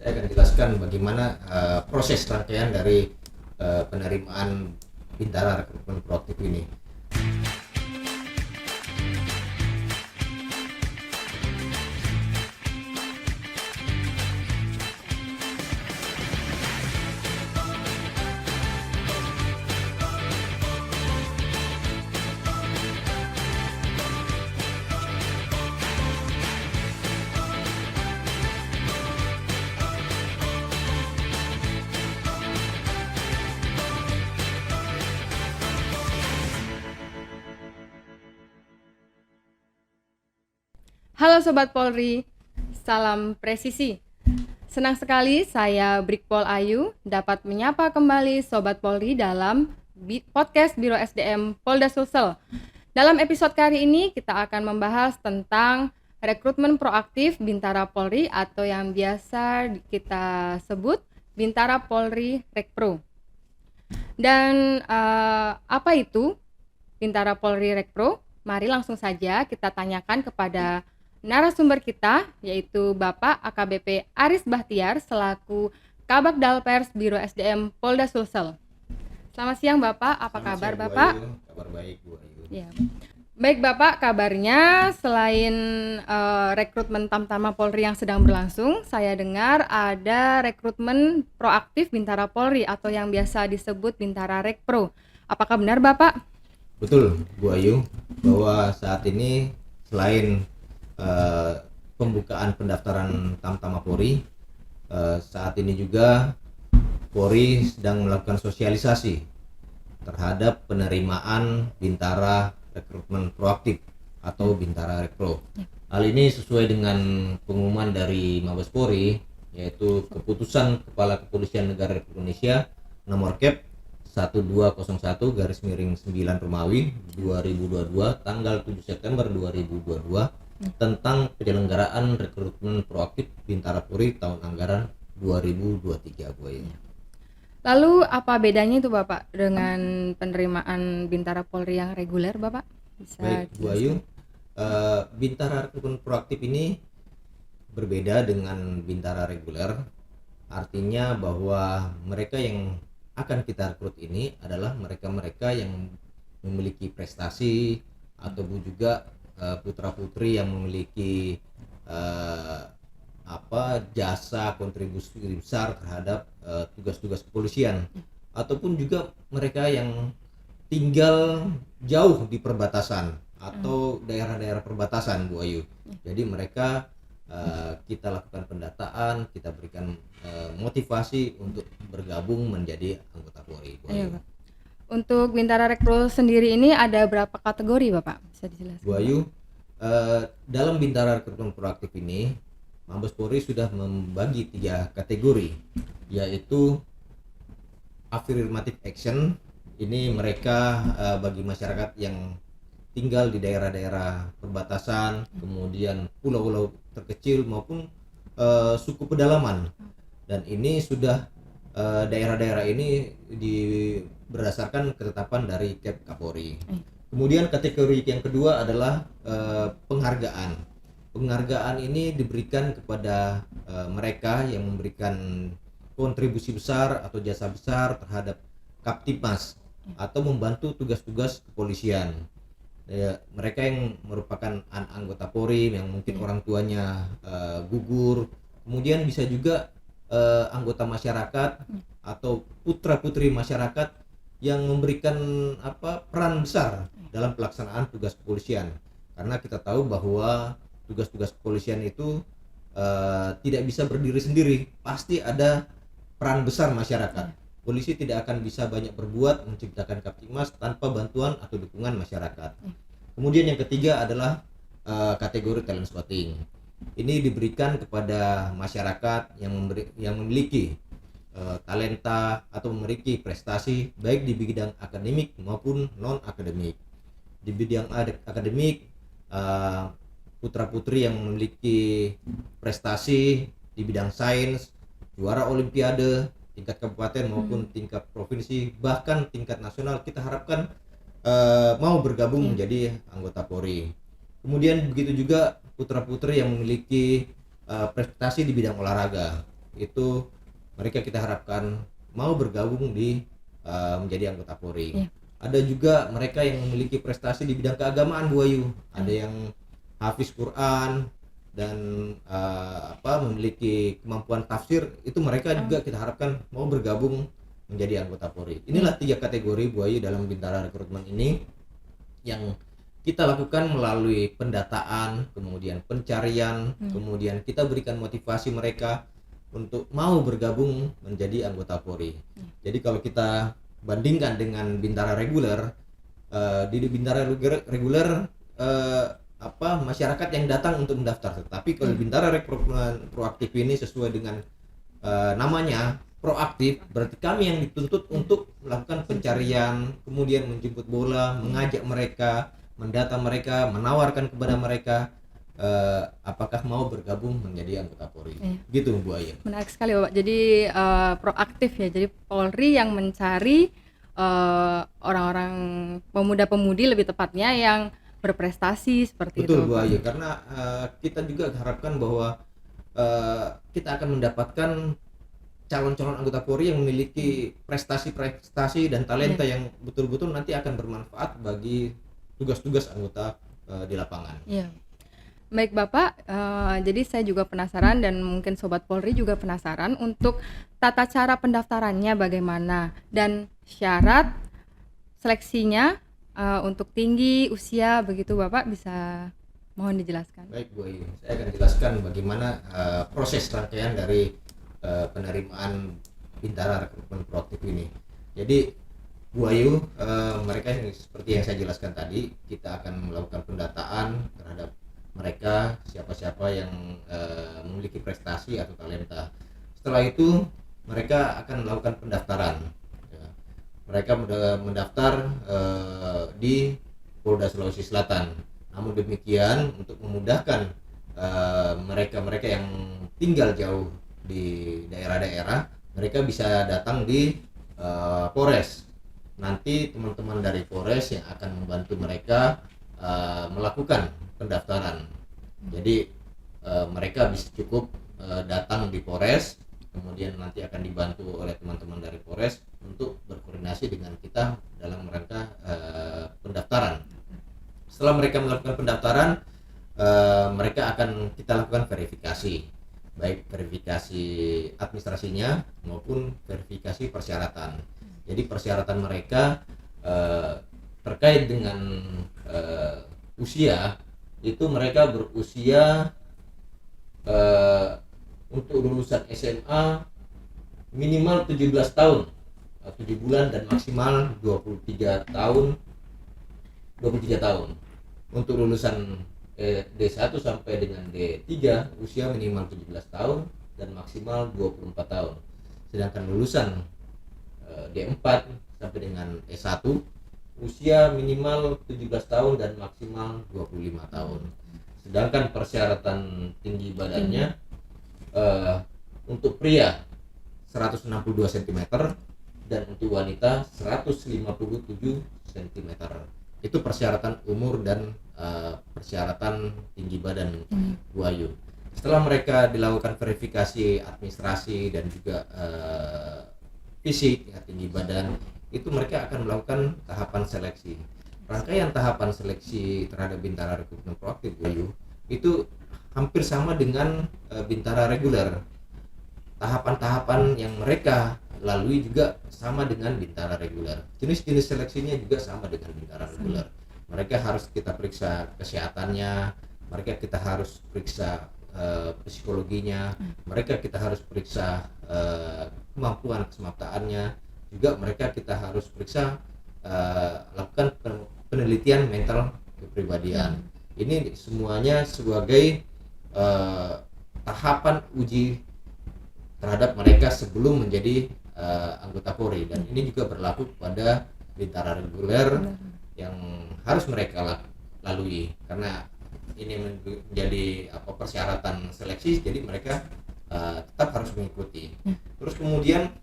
saya akan jelaskan bagaimana proses rangkaian dari penerimaan Bintara Rekrutmen Proaktif ini. Halo Sobat Polri, salam presisi. Senang sekali saya Brigpol Ayu dapat menyapa kembali Sobat Polri dalam podcast Biro SDM Polda Sulsel. Dalam episode kali ini kita akan membahas tentang rekrutmen proaktif Bintara Polri atau yang biasa kita sebut Bintara Polri Rekpro. Dan apa itu Bintara Polri Rekpro? Mari langsung saja kita tanyakan kepada narasumber kita, yaitu Bapak AKBP Aris Bahtiar selaku Kabak Dalpers Biro SDM Polda Sulsel. Selamat siang Bapak, apa kabar Bapak? Kabar baik Bu Ayu. Ya. Baik Bapak, kabarnya selain rekrutmen Tamtama Polri yang sedang berlangsung, saya dengar ada rekrutmen proaktif Bintara Polri atau yang biasa disebut Bintara Rekpro. Apakah benar Bapak? Betul Bu Ayu, bahwa saat ini selain pembukaan pendaftaran Tamtama Polri, saat ini juga Polri sedang melakukan sosialisasi terhadap penerimaan Bintara Rekrutmen Proaktif atau Bintara Rekpro. Hal ini sesuai dengan pengumuman dari Mabes Polri, yaitu Keputusan Kepala Kepolisian Negara Republik Indonesia nomor Kep 1201/9 Romawi 2022 tanggal 7 September 2022 tentang penyelenggaraan rekrutmen proaktif Bintara Polri tahun anggaran 2023 Bu Ayu. Lalu apa bedanya itu Bapak dengan penerimaan Bintara Polri yang reguler Bapak? Bisa Baik Bu Ayu, Bintara Rekrutmen Proaktif ini berbeda dengan Bintara reguler. Artinya bahwa mereka yang akan kita rekrut ini adalah mereka-mereka yang memiliki prestasi ataupun juga putra-putri yang memiliki jasa kontribusi besar terhadap tugas-tugas kepolisian, ataupun juga mereka yang tinggal jauh di perbatasan atau daerah-daerah perbatasan Bu Ayu. Jadi mereka kita lakukan pendataan, kita berikan motivasi untuk bergabung menjadi anggota Polri Bu Ayu. Iya, Pak. Untuk Bintara Rekpro sendiri ini ada berapa kategori Bapak? Bisa dijelaskan? Bu Ayu, dalam Bintara Rekrutmen Proaktif ini Mabes Polri sudah membagi 3 kategori, yaitu affirmative action. Ini mereka bagi masyarakat yang tinggal di daerah-daerah perbatasan, kemudian pulau-pulau terkecil maupun suku pedalaman. Dan ini sudah daerah-daerah ini berdasarkan ketetapan dari Kep Kapolri. Kemudian kategori yang kedua adalah penghargaan. Penghargaan ini diberikan kepada mereka yang memberikan kontribusi besar atau jasa besar terhadap Kaptibmas atau membantu tugas-tugas kepolisian. Mereka yang merupakan anggota Polri yang mungkin orang tuanya gugur, kemudian bisa juga anggota masyarakat atau putra-putri masyarakat yang memberikan peran besar dalam pelaksanaan tugas kepolisian. Karena kita tahu bahwa tugas-tugas kepolisian itu tidak bisa berdiri sendiri, pasti ada peran besar masyarakat. Polisi tidak akan bisa banyak berbuat menciptakan Kaptibmas tanpa bantuan atau dukungan masyarakat. Kemudian yang ketiga adalah kategori talent scouting. Ini diberikan kepada masyarakat yang memiliki talenta atau memiliki prestasi baik di bidang akademik maupun non akademik. Di bidang akademik, putra-putri yang memiliki prestasi di bidang sains, juara olimpiade tingkat kabupaten maupun tingkat provinsi, bahkan tingkat nasional, kita harapkan mau bergabung menjadi anggota Polri. Kemudian begitu juga putra-putri yang memiliki prestasi di bidang olahraga. itu mereka kita harapkan mau bergabung di menjadi anggota Polri. Iya. Ada juga mereka yang memiliki prestasi di bidang keagamaan Bu Ayu. Ada yang hafiz Quran dan memiliki kemampuan tafsir, itu mereka juga kita harapkan mau bergabung menjadi anggota Polri. Inilah 3 kategori Bu Ayu dalam Bintara rekrutmen ini yang kita lakukan melalui pendataan, kemudian pencarian, kemudian kita berikan motivasi mereka untuk mau bergabung menjadi anggota Polri. Jadi kalau kita bandingkan dengan Bintara reguler, di Bintara reguler masyarakat yang datang untuk mendaftar, tetapi kalau Bintara rekrutmen proaktif ini sesuai dengan namanya proaktif, berarti kami yang dituntut untuk melakukan pencarian, kemudian menjemput bola, mengajak mereka, mendata mereka, menawarkan kepada mereka apakah mau bergabung menjadi anggota Polri. Gitu Bu Ayu. Menarik sekali Bapak. Jadi proaktif ya. Jadi Polri yang mencari orang-orang pemuda-pemudi lebih tepatnya yang berprestasi seperti Betul itu. Bu Ayu, karena kita juga harapkan bahwa kita akan mendapatkan calon-calon anggota Polri yang memiliki prestasi-prestasi dan talenta yang betul-betul nanti akan bermanfaat bagi tugas-tugas anggota di lapangan. Iya. Baik Bapak, jadi saya juga penasaran dan mungkin Sobat Polri juga penasaran untuk tata cara pendaftarannya bagaimana dan syarat seleksinya untuk tinggi, usia, begitu Bapak bisa mohon dijelaskan. Baik Bu Ayu, saya akan jelaskan bagaimana proses rangkaian dari penerimaan Bintara rekrutmen proaktif ini. Jadi Bu Ayu, mereka yang seperti yang saya jelaskan tadi, kita akan melakukan pendataan terhadap mereka, siapa-siapa yang memiliki prestasi atau talenta. Setelah itu mereka akan melakukan pendaftaran. Mereka mendaftar di Polda Sulawesi Selatan. Namun demikian, untuk memudahkan mereka yang tinggal jauh di daerah-daerah, mereka bisa datang di Polres. Nanti teman-teman dari Polres yang akan membantu mereka melakukan pendaftaran. Jadi mereka bisa cukup datang di Polres, kemudian nanti akan dibantu oleh teman-teman dari Polres untuk berkoordinasi dengan kita dalam rangka pendaftaran. Setelah mereka melakukan pendaftaran, mereka akan kita lakukan verifikasi, baik verifikasi administrasinya maupun verifikasi persyaratan. Jadi persyaratan mereka terkait dengan usia, itu mereka berusia untuk lulusan SMA minimal 17 tahun 7 bulan dan maksimal 23 tahun. Untuk lulusan D1 sampai dengan D3 usia minimal 17 tahun dan maksimal 24 tahun. Sedangkan lulusan D4 sampai dengan E1 usia minimal 17 tahun dan maksimal 25 tahun. Sedangkan persyaratan tinggi badannya untuk pria 162 cm dan untuk wanita 157 cm. Itu persyaratan umur dan persyaratan tinggi badan Bu Ayu. Setelah mereka dilakukan verifikasi administrasi dan juga fisik, tinggi badan, itu mereka akan melakukan tahapan seleksi. Rangkaian tahapan seleksi terhadap Bintara rekrutmen proaktif Bu Ayu itu hampir sama dengan Bintara reguler. Tahapan-tahapan yang mereka lalui juga sama dengan Bintara reguler. Jenis-jenis seleksinya juga sama dengan Bintara reguler. Mereka harus kita periksa kesehatannya, mereka kita harus periksa psikologinya, mereka kita harus periksa kemampuan kesemaptaannya, juga mereka kita harus periksa lakukan penelitian mental kepribadian. Ini semuanya sebagai tahapan uji terhadap mereka sebelum menjadi anggota Polri, dan ini juga berlaku pada Bintara reguler yang harus mereka lalui karena ini menjadi persyaratan seleksi, jadi mereka tetap harus mengikuti. Terus kemudian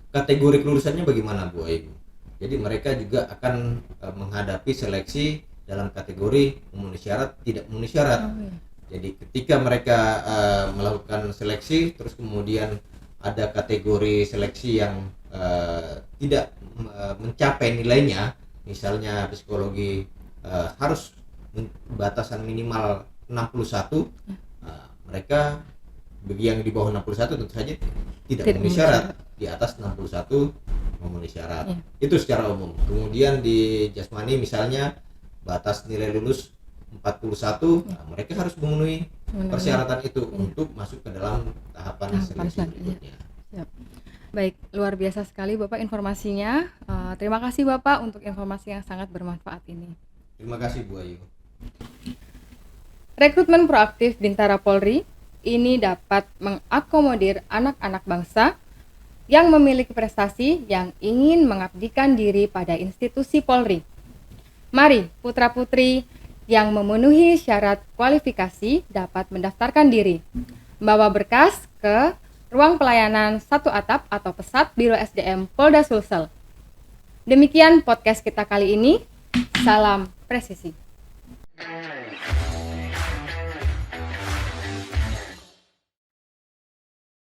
kategori kelulusannya bagaimana Bu Ayu? Jadi mereka juga akan menghadapi seleksi dalam kategori memenuhi syarat, tidak memenuhi syarat. Jadi ketika mereka melakukan seleksi, terus kemudian ada kategori seleksi yang tidak mencapai nilainya, misalnya psikologi harus batasan minimal 61, mereka bagi yang di bawah 61 tentu saja tidak memenuhi syarat, di atas 61 memenuhi syarat. Itu secara umum. Kemudian di jasmani misalnya batas nilai lulus 41, mereka harus memenuhi persyaratan itu untuk masuk ke dalam tahapan seleksi berikutnya. Baik, luar biasa sekali Bapak informasinya. Terima kasih Bapak untuk informasi yang sangat bermanfaat ini. Terima kasih Bu Ayu. Rekrutmen proaktif Bintara Polri ini dapat mengakomodir anak-anak bangsa yang memiliki prestasi yang ingin mengabdikan diri pada institusi Polri. Mari putra-putri yang memenuhi syarat kualifikasi dapat mendaftarkan diri, membawa berkas ke ruang pelayanan satu atap atau pesat Biro SDM Polda Sulsel. Demikian podcast kita kali ini. Salam presisi.